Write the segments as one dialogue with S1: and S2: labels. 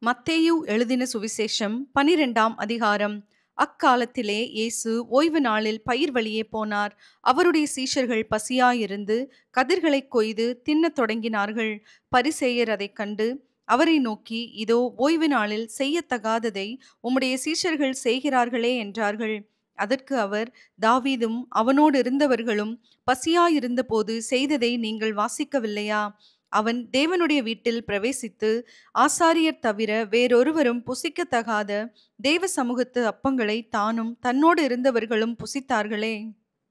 S1: மத்தேயு எழுதின சுவிசேஷம் 12ஆம் அதிகாரம். அக்காலத்திலே இயேசு ஓய்வு நாளில் பயிர் வழியே போனார். அவருடைய சீஷர்கள் பசியாயிருந்து கதிர்களைக் கொய்து தின்னத் தொடங்கினார்கள். பரிசேயர் அதைக் கண்டு அவரை நோக்கி, இதோ ஓய்வு நாளில் செய்யத்தகாததை உம்முடைய சீஷர்கள் செய்கிறார்களே என்றார்கள். அதற்கு அவர், தாவீதும் அவனோடு இருந்தவர்களும் பசியாயிருந்தபோது செய்ததை நீங்கள் வாசிக்கவில்லையா? அவன் தேவனுடைய வீட்டில் பிரவேசித்து ஆசாரியர் தவிர வேறொருவரும் புசிக்கத்தகாத தேவ சமூகத்து அப்பங்களை தானும் தன்னோடு இருந்தவர்களும் புசித்தார்களே.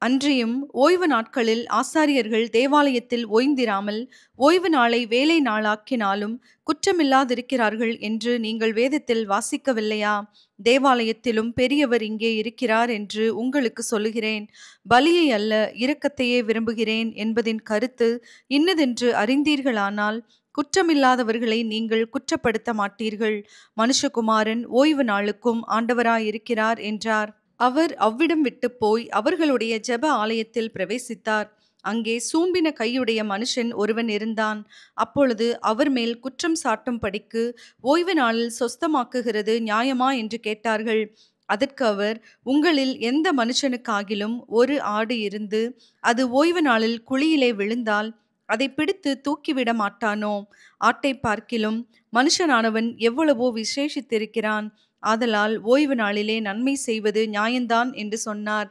S1: அன்றியும் ஓய்வு நாட்களில் ஆசாரியர்கள் தேவாலயத்தில் ஓய்ந்திராமல் ஓய்வு நாளை வேலை நாளாக்கினாலும் குற்றமில்லாதிருக்கிறார்கள் என்று நீங்கள் வேதத்தில் வாசிக்கவில்லையா? தேவாலயத்திலும் பெரியவர் இங்கே இருக்கிறார் என்று உங்களுக்கு சொல்லுகிறேன். பலியை அல்ல, இரக்கத்தையே விரும்புகிறேன் என்பதின் கருத்து இன்னதென்று அறிந்தீர்களானால் குற்றமில்லாதவர்களை நீங்கள் குற்றப்படுத்த மாட்டீர்கள். மனுஷகுமாரன் ஓய்வு நாளுக்கும் ஆண்டவராயிருக்கிறார் என்றார். அவர் அவ்விடம் விட்டு போய் அவர்களுடைய ஜெப ஆலயத்தில் பிரவேசித்தார். அங்கே சூம்பின கையுடைய மனுஷன் ஒருவன் இருந்தான். அப்பொழுது அவர் மேல் குற்றம் சாட்டும்படிக்கு, ஓய்வு நாளில் சொஸ்தமாக்குகிறது நியாயமா என்று கேட்டார்கள். அதற்கு அவர், உங்களில் எந்த மனுஷனுக்காகிலும் ஒரு ஆடு இருந்து அது ஓய்வு நாளில் குழியிலே விழுந்தால் அதை பிடித்து தூக்கிவிட மாட்டானோ? ஆட்டை பார்க்கிலும் மனுஷனானவன் எவ்வளவோ விசேஷித்திருக்கிறான். ஆதலால் ஓய்வு நாளிலே நன்மை செய்வது நியாயந்தான் என்று சொன்னார்.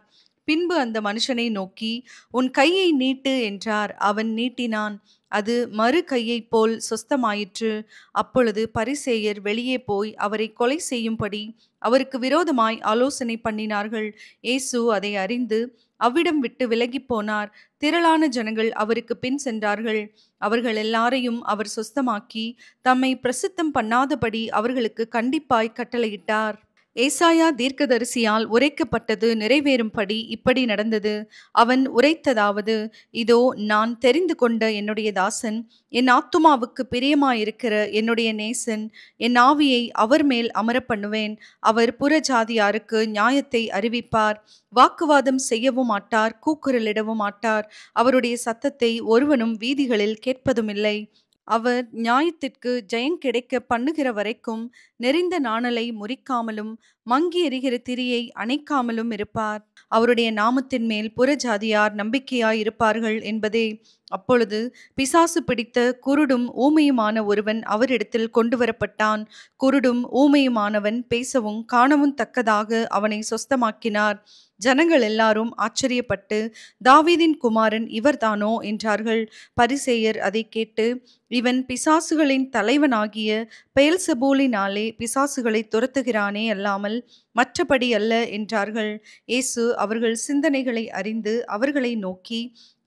S1: பின்பு அந்த மனுஷனை நோக்கி, உன் கையை நீட்டு என்றார். அவன் நீட்டினான். அது மறு கையைப் போல் சொஸ்தமாயிற்று. அப்பொழுது பரிசேயர் வெளியே போய் அவரை கொலை செய்யும்படி அவருக்கு விரோதமாய் ஆலோசனை பண்ணினார்கள். இயேசு அதை அறிந்து அவ்விடம் விட்டு விலகி போனார். திரளான ஜனங்கள் அவருக்கு பின் சென்றார்கள். அவர்கள் எல்லாரையும் அவர் சொஸ்தமாக்கி தம்மை பிரசித்தம் பண்ணாதபடி அவர்களுக்கு கண்டிப்பாய் கட்டளையிட்டார். ஏசாயா தீர்க்கதரிசியால் உரைக்கப்பட்டது நிறைவேறும்படி இப்படி நடந்தது. அவன் உரைத்ததாவது, இதோ நான் தெரிந்து கொண்ட என்னுடைய தாசன், என் ஆத்துமாவுக்கு பிரியமாயிருக்கிற என்னுடைய நேசன், என் ஆவியை அவர் மேல் அமர பண்ணுவேன். அவர் புறஜாதியாருக்கு நியாயத்தை அறிவிப்பார். வாக்குவாதம் செய்யவும் மாட்டார், கூக்குரலிடவும் மாட்டார். அவருடைய சத்தத்தை ஒருவனும் வீதிகளில் கேட்பதுமில்லை. அவர் நியாயத்திற்கு ஜெயங்கிடைக்க பண்ணுகிற வரைக்கும் நெரிந்த நாணலை முறிக்காமலும் மங்கி எரிகிற திரியை அணைக்காமலும் இருப்பார். அவருடைய நாமத்தின் மேல் புறஜாதியார் நம்பிக்கையாய் இருப்பார்கள் என்பதே. அப்பொழுது பிசாசு பிடித்த குருடும் ஊமையுமான ஒருவன் அவரிடத்தில் கொண்டு வரப்பட்டான். குருடும் ஊமையுமானவன் பேசவும் காணவும் தக்கதாக அவனை சொஸ்தமாக்கினார். ஜனங்கள் எல்லாரும் ஆச்சரியப்பட்டு, தாவீதின் குமாரன் இவர்தானோ என்றார்கள். பரிசேயர் அதை கேட்டு, இவன் பிசாசுகளின் தலைவனாகிய பெயல்செபூலினாலே பிசாசுகளை துரத்துகிறானே அல்லாமல் மற்றபடி அல்ல என்றார்கள். இயேசு அவர்கள் சிந்தனைகளை அறிந்து அவர்களை நோக்கி,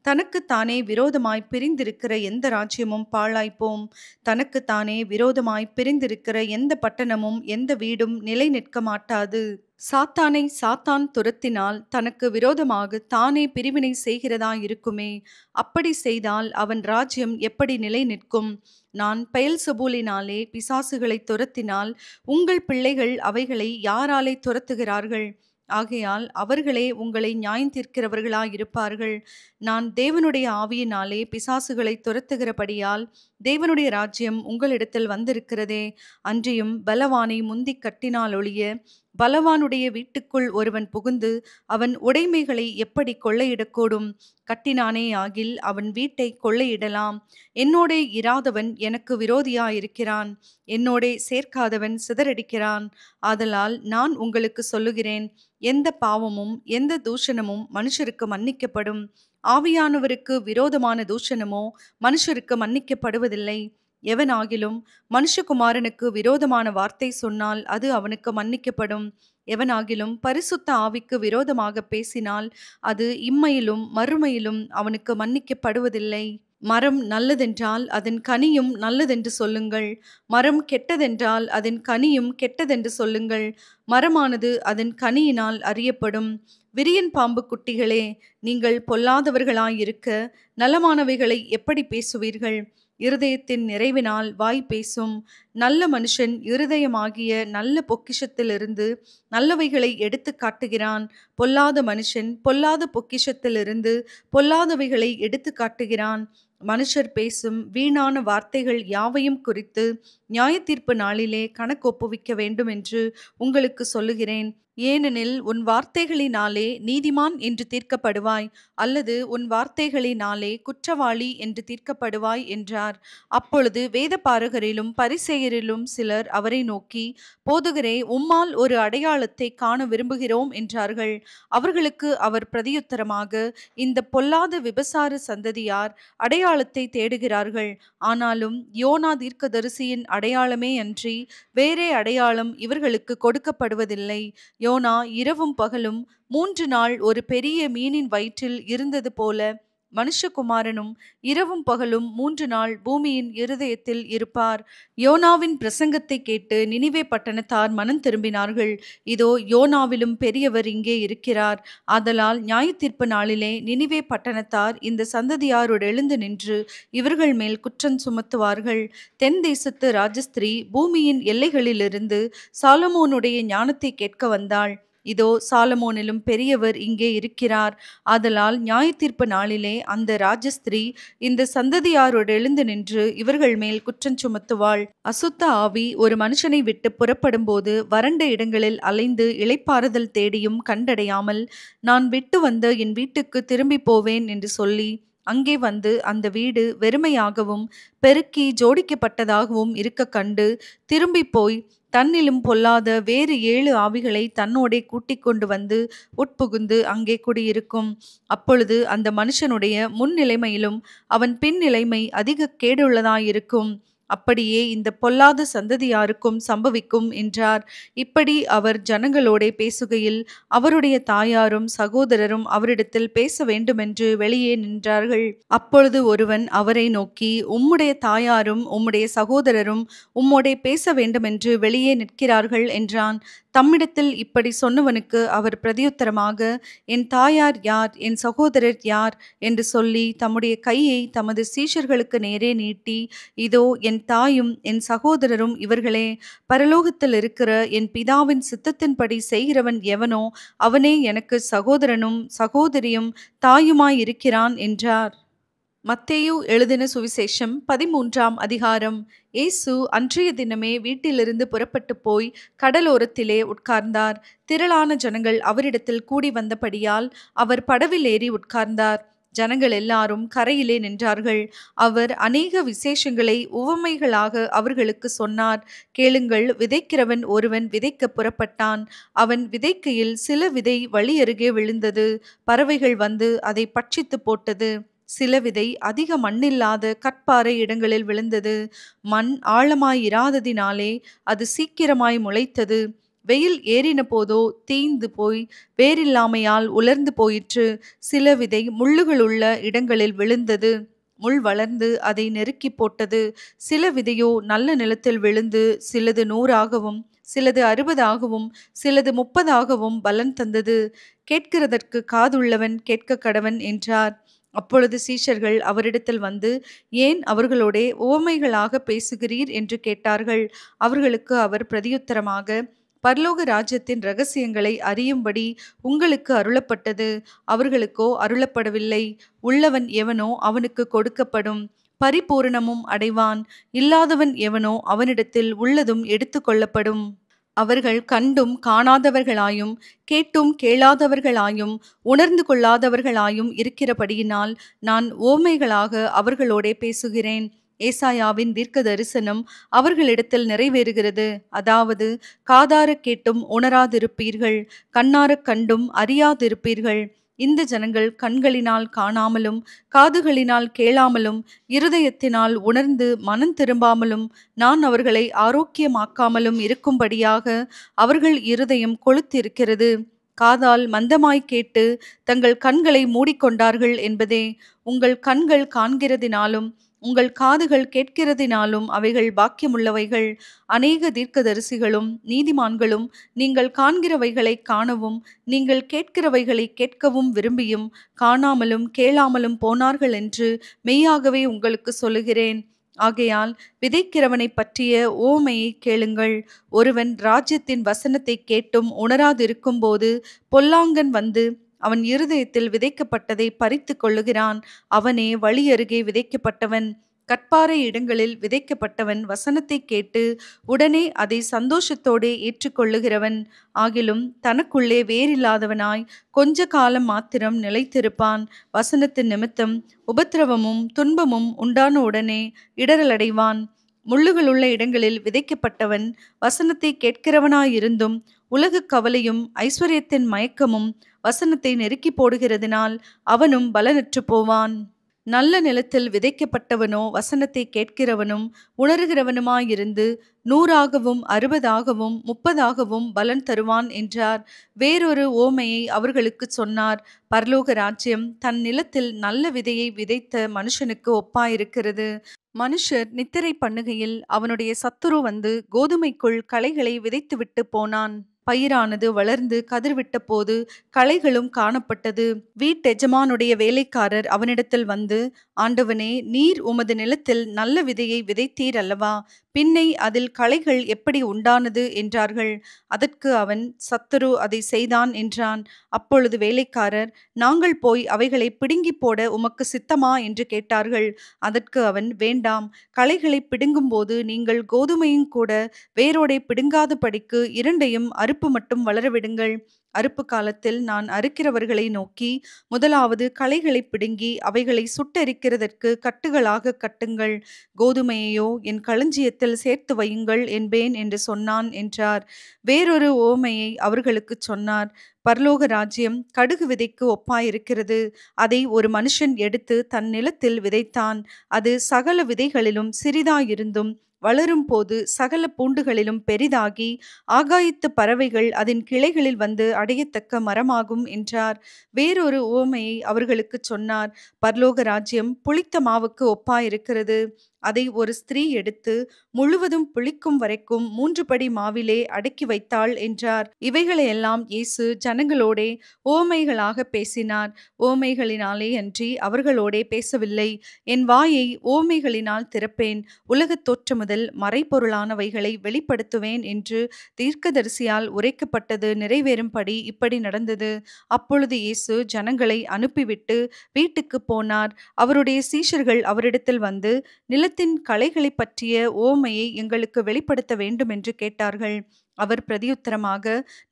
S1: தனக்குத்தானே விரோதமாய் பிரிந்திருக்கிற எந்த ராஜ்யமும் பாழாய்ப்போம். தனக்குத்தானே விரோதமாய் பிரிந்திருக்கிற எந்த பட்டணமும் எந்த வீடும் நிலை நிற்க மாட்டாது. சாத்தானை சாத்தான் துரத்தினால் தனக்கு விரோதமாக தானே பிரிவினை செய்கிறதாயிருக்குமே. அப்படி செய்தால் அவன் ராஜ்யம் எப்படி நிலை நிற்கும்? நான் பெயல்செபூலினாலே பிசாசுகளை துரத்தினால் உங்கள் பிள்ளைகள் அவைகளை யாராலே துரத்துகிறார்கள்? ஆகையால் அவர்களே உங்களை நியாயந்தீர்க்கிறவர்களாயிருப்பார்கள். நான் தேவனுடைய ஆவியினாலே பிசாசுகளை துரத்துகிறபடியால் தேவனுடைய ராஜ்யம் உங்களிடத்தில் வந்திருக்கிறதே. அன்றியும் பலவானை முந்தி கட்டினால் ஒழிய பலவானுடைய வீட்டுக்குள் ஒருவன் புகுந்து அவன் உடைமைகளை எப்படி கொள்ளையிடக்கூடும்? கட்டினானே ஆகில் அவன் வீட்டை கொள்ளையிடலாம். என்னோடே இராதவன் எனக்கு விரோதியாயிருக்கிறான். என்னோடே சேர்க்காதவன் சிதறடிக்கிறான். ஆதலால் நான் உங்களுக்கு சொல்லுகிறேன், எந்த பாவமும் எந்த தூஷணமும் மனுஷருக்கு மன்னிக்கப்படும். ஆவியானவருக்கு விரோதமான தூஷணமோ மனுஷருக்கு மன்னிக்கப்படுவதில்லை. எவனாகிலும் மனுஷகுமாரனுக்கு விரோதமான வார்த்தை சொன்னால் அது அவனுக்கு மன்னிக்கப்படும். எவனாகிலும் பரிசுத்த ஆவிக்கு விரோதமாக பேசினால் அது இம்மையிலும் மறுமையிலும் அவனுக்கு மன்னிக்கப்படுவதில்லை. மரம் நல்லதென்றால் அதன் கனியும் நல்லதென்று சொல்லுங்கள். மரம் கெட்டதென்றால் அதன் கனியும் கெட்டதென்று சொல்லுங்கள். மரமானது அதன் கனியினால் அறியப்படும். விரியன் பாம்பு குட்டிகளே, நீங்கள் பொல்லாதவர்களாயிருக்க நலமானவைகளை எப்படி பேசுவீர்கள்? இருதயத்தின் நிறைவினால் வாய் பேசும். நல்ல மனுஷன் இருதயமாகிய நல்ல பொக்கிஷத்திலிருந்து நல்லவைகளை எடுத்து காட்டுகிறான். பொல்லாத மனுஷன் பொல்லாத பொக்கிஷத்திலிருந்து பொல்லாதவைகளை எடுத்து காட்டுகிறான். மனுஷர் பேசும் வீணான வார்த்தைகள் யாவையும் குறித்து நியாயத்தீர்ப்பு நாளிலே கணக்கொப்புவிக்க வேண்டும் என்று உங்களுக்கு சொல்லுகிறேன். ஏனெனில் உன் வார்த்தைகளினாலே நீதிமான் என்று தீர்க்கப்படுவாய், அல்லது உன் வார்த்தைகளினாலே குற்றவாளி என்று தீர்க்கப்படுவாய் என்றார். அப்பொழுது வேதபாரகரிலும் பரிசேயரிலும் சிலர் அவரை நோக்கி, போதகரே, உம்மால் ஒரு அடையாளத்தை காண விரும்புகிறோம் என்றார்கள். அவர்களுக்கு அவர் பிரதியுத்தரமாக, இந்த பொல்லாத விபசார சந்ததியார் அடையாளத்தை தேடுகிறார்கள். ஆனாலும் யோனா தீர்க்கதரிசியின் அடையாளமே அன்றி வேறே அடையாளம் இவர்களுக்கு கொடுக்கப்படுவதில்லை. யோனா இரவும் பகலும் 3 நாள் ஒரு பெரிய மீனின் வயிற்றில் இருந்தது போல மனுஷகுமாரனும் இரவும் பகலும் 3 நாள் பூமியின் இருதயத்தில் இருப்பார். யோனாவின் பிரசங்கத்தை கேட்டு நினிவே பட்டணத்தார் மனம் திரும்பினார்கள். இதோ, யோனாவிலும் பெரியவர் இங்கே இருக்கிறார். ஆதலால் நியாயத்தீர்ப்பு நாளிலே நினிவே பட்டணத்தார் இந்த சந்ததியாரோடு எழுந்து நின்று இவர்கள் மேல் குற்றம் சுமத்துவார்கள். தென் தேசத்து ராஜஸ்திரீ பூமியின் எல்லைகளிலிருந்து சாலமோனுடைய ஞானத்தை கேட்க வந்தாள். இதோ, சாலமோனிலும் பெரியவர் இங்கே இருக்கிறார். ஆதலால் நியாயத்தீர்ப்பு நாளிலே அந்த ராஜஸ்திரீ இந்த சந்ததியாரோடு எழுந்து நின்று இவர்கள் மேல் குற்றம் சுமத்துவாள். அசுத்த ஆவி ஒரு மனுஷனை விட்டு புறப்படும் போது வறண்ட இடங்களில் அலைந்து இளைப்பாறுதல் தேடியும் கண்டடையாமல், நான் விட்டு வந்த என் வீட்டுக்கு திரும்பி போவேன் என்று சொல்லி அங்கே வந்து அந்த வீடு வெறுமையாகவும் பெருக்கி ஜோடிக்கப்பட்டதாகவும் இருக்க கண்டு திரும்பி போய் தன்னிலும் பொல்லாத வேறு 7 ஆவிகளை தன்னோடே கூட்டிக் கொண்டு வந்து உட்புகுந்து அங்கே குடியிருக்கும். அப்பொழுது அந்த மனுஷனுடைய முன்னிலைமையிலும் அவன் பின் நிலைமை அதிக கேடுள்ளதாயிருக்கும். அப்படியே இந்த பொல்லாத சந்ததியாருக்கும் சம்பவிக்கும் என்றார். இப்படி அவர் ஜனங்களோடே பேசுகையில் அவருடைய தாயாரும் சகோதரரும் அவரிடத்தில் பேச வேண்டுமென்று வெளியே நின்றார்கள். அப்பொழுது ஒருவன் அவரை நோக்கி, உம்முடைய தாயாரும் உம்முடைய சகோதரரும் உம்மோடே பேச வேண்டுமென்று வெளியே நிற்கிறார்கள் என்றான். தம்மிடத்தில் இப்படி சொன்னவனுக்கு அவர் பிரதியுத்தரமாக, என் தாயார் யார், என் சகோதரர் யார் என்று சொல்லி தம்முடைய கையை தமது சீஷர்களுக்கு நேரே நீட்டி, இதோ என் தாயும் என் சகோதரரும் இவர்களே. பரலோகத்தில் இருக்கிற என் பிதாவின் சித்தத்தின்படி செய்கிறவன் எவனோ அவனே எனக்கு சகோதரனும் சகோதரியும் தாயுமாயிருக்கிறான் என்றார். மத்தேயு எழுதின சுவிசேஷம் 13ஆம் அதிகாரம். இயேசு அன்றைய தினமே வீட்டிலிருந்து புறப்பட்டு போய் கடலோரத்திலே உட்கார்ந்தார். திரளான ஜனங்கள் அவரிடத்தில் கூடி வந்தபடியால் அவர் படவில் ஏறி உட்கார்ந்தார். ஜனங்கள் எல்லாரும் கரையிலே நின்றார்கள். அவர் அநேக விசேஷங்களை உவமைகளாக அவர்களுக்கு சொன்னார். கேளுங்கள், விதைக்கிறவன் ஒருவன் விதைக்க புறப்பட்டான். அவன் விதைக்கையில் சில விதை வழி அருகே விழுந்தது. பறவைகள் வந்து அதை பட்சித்து போட்டது. சில விதை அதிக மண்ணில்லாத கற்பாறை இடங்களில் விழுந்தது. மண் ஆழமாயிராததினாலே அது சீக்கிரமாய் முளைத்தது. வெயில் ஏறின போதோ தீந்து போய் வேரில்லாமையால் உலர்ந்து போயிற்று. சில விதை முள்ளுகளுள்ள இடங்களில் விழுந்தது. முள் வளர்ந்து அதை நெருக்கி போட்டது. சில விதையோ நல்ல நிலத்தில் விழுந்து சிலது 100ஆகவும் சிலது 60ஆகவும் சிலது 30ஆகவும் பலன் தந்தது. கேட்கிறதற்கு காதுள்ளவன் கேட்க கடவன் என்றார். அப்பொழுது சீஷர்கள் அவரிடத்தில் வந்து, ஏன் அவர்களோடே உவமைகளாக பேசுகிறீர் என்று கேட்டார்கள். அவர்களுக்கு அவர் பிரதியுத்தரமாக, பரலோக ராஜ்யத்தின் இரகசியங்களை அறியும்படி உங்களுக்கு அருளப்பட்டது, அவர்களுக்கோ அருளப்படவில்லை. உள்ளவன் எவனோ அவனுக்கு கொடுக்கப்படும், பரிபூரணமும் அடைவான். இல்லாதவன் எவனோ அவனிடத்தில் உள்ளதும் எடுத்து கொள்ளப்படும். அவர்கள் கண்டும் காணாதவர்களாயும் கேட்டும் கேளாதவர்களாயும் உணர்ந்து கொள்ளாதவர்களாயும் இருக்கிறபடியினால் நான் உவமைகளாக அவர்களோடே பேசுகிறேன். ஏசாயாவின் தீர்க்க தரிசனம் அவர்களிடத்தில் நிறைவேறுகிறது. அதாவது, காதார கேட்டும் உணராதிருப்பீர்கள், கண்ணாரக் கண்டும் அறியாதிருப்பீர்கள். இந்த ஜனங்கள் கண்களினால் காணாமலும் காதுகளினால் கேளாமலும் இருதயத்தினால் உணர்ந்து மனம் திரும்பாமலும் நான் அவர்களை ஆரோக்கியமாக்காமலும் இருக்கும்படியாக அவர்கள் இருதயம் கொழுத்திருக்கிறது. காதால் மந்தமாய் கேட்டு தங்கள் கண்களை மூடிக்கொண்டார்கள் என்பதே. உங்கள் கண்கள் காண்கிறதினாலும் உங்கள் காதுகள் கேட்கிறதினாலும் அவைகள் பாக்கியமுள்ளவைகள். அநேக தீர்க்கதரிசிகளும் நீதிமான்களும் நீங்கள் காண்கிறவைகளை காணவும் நீங்கள் கேட்கிறவைகளை கேட்கவும் விரும்பியும் காணாமலும் கேளாமலும் போனார்கள் என்று மெய்யாகவே உங்களுக்கு சொல்லுகிறேன். ஆகையால் விதைக்கிறவனை பற்றிய உவமையை கேளுங்கள். ஒருவன் ராஜ்யத்தின் வசனத்தை கேட்டும் உணராதிருக்கும் போது பொல்லாங்கன் வந்து அவன் இருதயத்தில் விதைக்கப்பட்டதை பறித்து கொள்ளுகிறான். அவனே வழி அருகே விதைக்கப்பட்டவன். கற்பாறை இடங்களில் விதைக்கப்பட்டவன் வசனத்தை கேட்டு உடனே அதை சந்தோஷத்தோடே ஏற்றுக்கொள்ளுகிறவன் ஆகிலும் தனக்குள்ளே வேரில்லாதவனாய் கொஞ்ச காலம் மாத்திரம் நிலைத்திருப்பான். வசனத்தின் நிமித்தம் உபத்திரவமும் துன்பமும் உண்டான உடனே இடறலடைவான். முள்ளுகளுள்ள இடங்களில் விதைக்கப்பட்டவன் வசனத்தை கேட்கிறவனாயிருந்தும் உலகக் கவலையும் ஐஸ்வர்யத்தின் மயக்கமும் வசனத்தை நெருக்கி போடுகிறதினால் அவனும் பலனற்று போவான். நல்ல நிலத்தில் விதைக்கப்பட்டவனோ வசனத்தை கேட்கிறவனும் உணர்கிறவனுமாயிருந்து 100ஆகவும் 60ஆகவும் 30ஆகவும் பலன் தருவான் என்றார். வேறொரு ஓமையை அவர்களுக்குச் சொன்னார். பரலோக ராஜ்யம் தன் நிலத்தில் நல்ல விதையை விதைத்த மனுஷனுக்கு ஒப்பாயிருக்கிறது. மனுஷர் நித்திரை பண்ணுகையில் அவனுடைய சத்துரு வந்து கோதுமைக்குள் களைகளை விதைத்துவிட்டு போனான். பயிரானது வளர்ந்து கதிர்விட்ட போது களைகளும் காணப்பட்டது. வீட்டெஜமானுடைய வேலைக்காரர் அவனிடத்தில் வந்து, ஆண்டவனே, நீர் உமது நிலத்தில் நல்ல விதையை விதைத்தீர் அல்லவா? பின்னை அதில் களைகள் எப்படி உண்டானது என்றார்கள். அதற்கு அவன், சத்துரு அதை செய்தான் என்றான். அப்பொழுது வேலைக்காரர், நாங்கள் போய் அவைகளை பிடுங்கி போட உமக்கு சித்தமா என்று கேட்டார்கள். அதற்கு அவன், வேண்டாம், களைகளை பிடுங்கும்போது நீங்கள் கோதுமையும் கூட வேரோடே பிடுங்காதபடிக்கு இரண்டையும் அறுப்பு மட்டும் வளரவிடுங்கள். அறுப்பு காலத்தில் நான் அறுக்கிறவர்களை நோக்கி, முதலாவது களைகளை பிடுங்கி அவைகளை சுட்டெரிக்கிறதற்கு கட்டுகளாக கட்டுங்கள், கோதுமையையோ என் களஞ்சியத்தில் சேர்த்து வையுங்கள் என்பேன் என்று சொன்னான் என்றார். வேறொரு ஓமையை அவர்களுக்குச் சொன்னார். பரலோக ராஜ்யம் கடுகு விதைக்கு ஒப்பாயிருக்கிறது. அதை ஒரு மனுஷன் எடுத்து தன் நிலத்தில் விதைத்தான். அது சகல விதைகளிலும் சிறிதாயிருந்தும் வளரும் போது சகல பூண்டுகளிலும் பெரிதாகி ஆகாயத்து பறவைகள் அதன் கிளைகளில் வந்து அடையத்தக்க மரமாகும் என்றார். வேறொரு உவமையை அவர்களுக்குச் சொன்னார். பரலோக ராஜ்யம் புளித்த மாவுக்கு ஒப்பாயிருக்கிறது. அதை ஒரு ஸ்திரீ எடுத்து முழுவதும் புளிக்கும் வரைக்கும் 3 படி மாவிலே அடக்கி வைத்தாள் என்றார். இவைகளையெல்லாம் இயேசு ஜனங்களோடே உவமைகளாக பேசினார். உவமைகளினாலே அன்றி அவர்களோடே பேசவில்லை. என் வாயை உவமைகளினால் திறப்பேன், உலகத் தோற்றம் முதல் மறைபொருளானவைகளை வெளிப்படுத்துவேன் என்று தீர்க்கதரிசியால் உரைக்கப்பட்டது நிறைவேறும்படி இப்படி நடந்தது. அப்பொழுது இயேசு ஜனங்களை அனுப்பிவிட்டு வீட்டுக்கு போனார். அவருடைய சீஷர்கள் அவரிடத்தில் வந்து, நிலத்தின் களைகளை பற்றிய உவமையை எங்களுக்கு வெளிப்படுத்த வேண்டும் என்று கேட்டார்கள். அவர் பிரதியுத்தரமாக,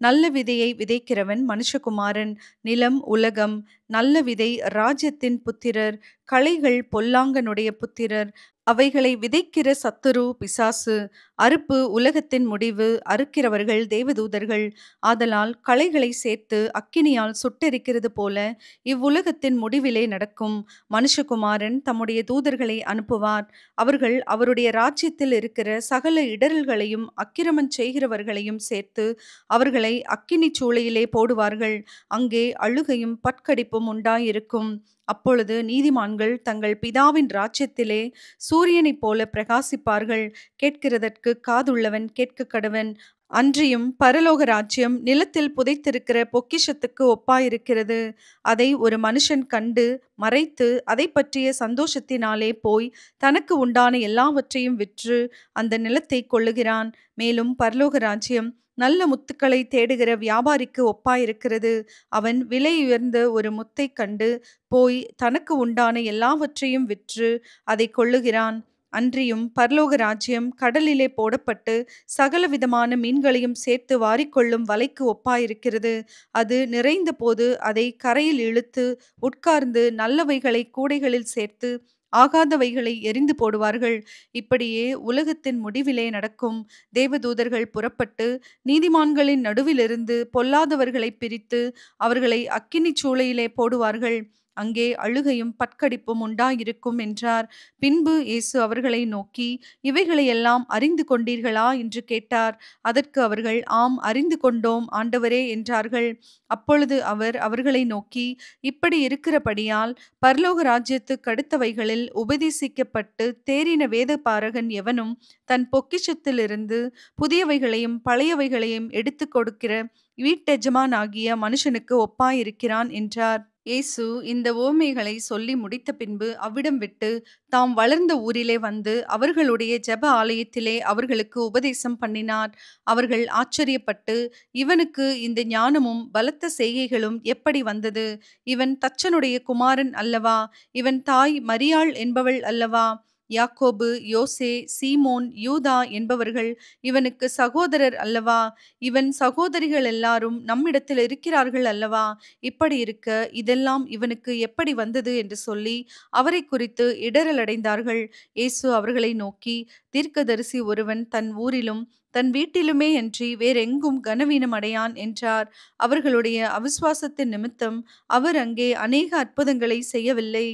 S1: நல்ல விதையை விதைக்கிறவன் மனுஷகுமாரன், நிலம் உலகம், நல்ல விதை ராஜ்யத்தின் புத்திரர், களைகள் பொல்லாங்கனுடைய புத்திரர், அவைகளை விதைக்கிற சத்துரு பிசாசு, அறுப்பு உலகத்தின் முடிவு, அறுக்கிறவர்கள் தேவதூதர்கள். ஆதலால் களைகளை சேர்த்து அக்கினியால் சுட்டெரிக்கிறது போல இவ்வுலகத்தின் முடிவிலே நடக்கும். மனுஷகுமாரன் தம்முடைய தூதர்களை அனுப்புவார். அவர்கள் அவருடைய ராஜ்யத்தில் இருக்கிற சகல இடரல்களையும் அக்கிரமம் செய்கிறவர்களையும் சேர்த்து அவர்களை அக்கினி சூளையிலே போடுவார்கள். அங்கே அழுகையும் பற்கடிப்பும் உண்டாயிருக்கும். அப்பொழுது நீதிமான்கள் தங்கள் பிதாவின் ராஜ்யத்திலே சூரியனைப் போல பிரகாசிப்பார்கள். கேட்கிறதற்கு காதுள்ளவன் கேட்க கடவன். அன்றியும் பரலோக ராஜ்யம் நிலத்தில் புதைத்திருக்கிற பொக்கிஷத்துக்கு ஒப்பாயிருக்கிறது. அதை ஒரு மனுஷன் கண்டு மறைத்து அதை பற்றிய சந்தோஷத்தினாலே போய் தனக்கு உண்டான எல்லாவற்றையும் விற்று அந்த நிலத்தை கொள்ளுகிறான். மேலும் பரலோக ராஜ்யம் நல்ல முத்துக்களை தேடுகிற வியாபாரிக்கு ஒப்பாயிருக்கிறது. அவன் விலையுயர்ந்த ஒரு முத்தை கண்டு போய் தனக்கு உண்டான எல்லாவற்றையும் விற்று அதை கொள்ளுகிறான். அன்றியும் பரலோக ராஜ்யம் கடலிலே போடப்பட்டு சகலவிதமான மீன்களையும் சேர்த்து வாரிக்கொள்ளும் வலைக்கு ஒப்பாயிருக்கிறது. அது நிறைந்த போது அதை கரையில் இழுத்து உட்கார்ந்து நல்லவைகளை கூடைகளில் சேர்த்து ஆகாதவைகளை எரிந்து போடுவார்கள். இப்படியே உலகத்தின் முடிவிலே நடக்கும். தேவதூதர்கள் புறப்பட்டு நீதிமான்களின் நடுவிலிருந்து பொல்லாதவர்களை பிரித்து அவர்களை அக்கினி சூளையிலே போடுவார்கள். அங்கே அழுகையும் பற்கடிப்பும் உண்டாயிருக்கும் என்றார். பின்பு இயேசு அவர்களை நோக்கி, இவைகளையெல்லாம் அறிந்து கொண்டீர்களா என்று கேட்டார். அதற்கு அவர்கள், ஆம், அறிந்து கொண்டோம் ஆண்டவரே என்றார்கள். அப்பொழுது அவர் அவர்களை நோக்கி, இப்படி இருக்கிறபடியால் பரலோக ராஜ்யத்துக்கு அடுத்தவைகளில் உபதேசிக்கப்பட்டு தேறின வேதபாரகன் எவனும் தன் பொக்கிஷத்திலிருந்து புதியவைகளையும் பழையவைகளையும் எடுத்து கொடுக்கிற வீட்டெஜமானாகிய மனுஷனுக்கு ஒப்பாயிருக்கிறான் என்றார். இயேசு இந்த உவமைகளை சொல்லி முடித்த பின்பு அவ்விடம் விட்டு தாம் வளர்ந்த ஊரிலே வந்து அவர்களுடைய ஜெப ஆலயத்திலே அவர்களுக்கு உபதேசம் பண்ணினார். அவர்கள் ஆச்சரியப்பட்டு, இவனுக்கு இந்த ஞானமும் பலத்த செய்கைகளும் எப்படி வந்தது? இவன் தச்சனுடைய குமாரன் அல்லவா? இவன் தாய் மரியாள் என்பவள் அல்லவா? யாக்கோபு, யோசே, சீமோன், யூதா என்பவர்கள் இவனுக்கு சகோதரர் அல்லவா? இவன் சகோதரிகள் எல்லாரும் நம்மிடத்தில் இருக்கிறார்கள் அல்லவா? இப்படி இருக்க இதெல்லாம் இவனுக்கு எப்படி வந்தது என்று சொல்லி அவரை குறித்து இடறலடைந்தார்கள். இயேசு அவர்களை நோக்கி, தீர்க்கதரிசி ஒருவன் தன் ஊரிலும் தன் வீட்டிலுமே அன்றி வேறெங்கும் கனவீனம் அடையான் என்றார். அவர்களுடைய அவிசுவாசத்தின் நிமித்தம் அவர் அங்கே அநேக அற்புதங்களை செய்யவில்லை.